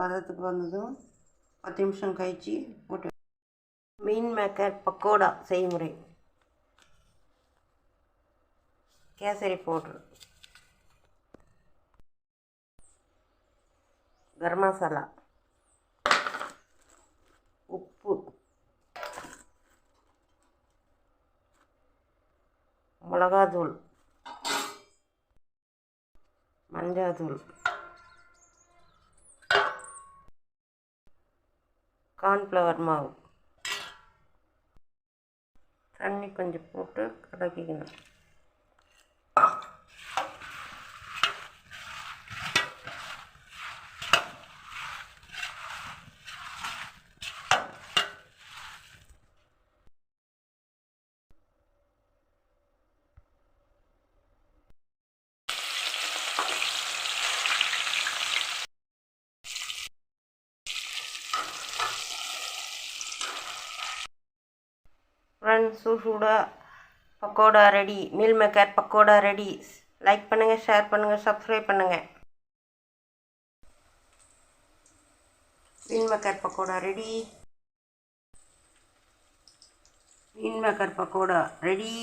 பதத்துக்கு வந்ததும் 10 நிமிஷம் கழித்து போட்டு மீன் மேக்கர் பக்கோடா செய்முறை. கேசரி பவுட்ரு, கரம் மசாலா, உப்பு, மிளகாத்தூள், மஞ்சள்தூள், கார்ன்ஃப்ளவர் மாவு, தண்ணி கொஞ்சம் போட்டு கலக்கிக்கணும். ஃப்ரெண்ட்ஸ், சூடாக pakoda ready. Meal maker pakoda ready. Like பண்ணுங்கள், ஷேர் பண்ணுங்கள், சப்ஸ்கிரைப் பண்ணுங்கள். Meal maker pakoda ready. Meal maker pakoda ready.